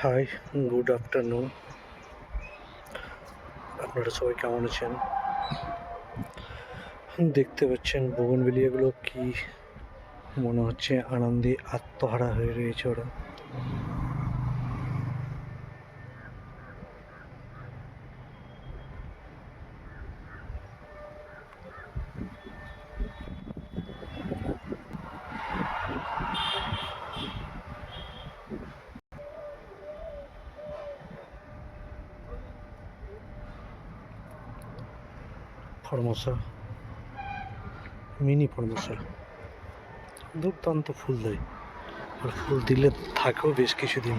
High, good afternoon. আপনারা সবাই কেমন আছেন? দেখতে পাচ্ছেন বোগনভেলিয়াগুলো কি মনে হচ্ছে আনন্দে আত্মহারা হয়ে রয়েছে ওরা। ফর্মোসা, মিনি ফর্মোসা দুর্দান্ত ফুল দেয়, আর ফুল দিলে থাকেও বেশ কিছুদিন।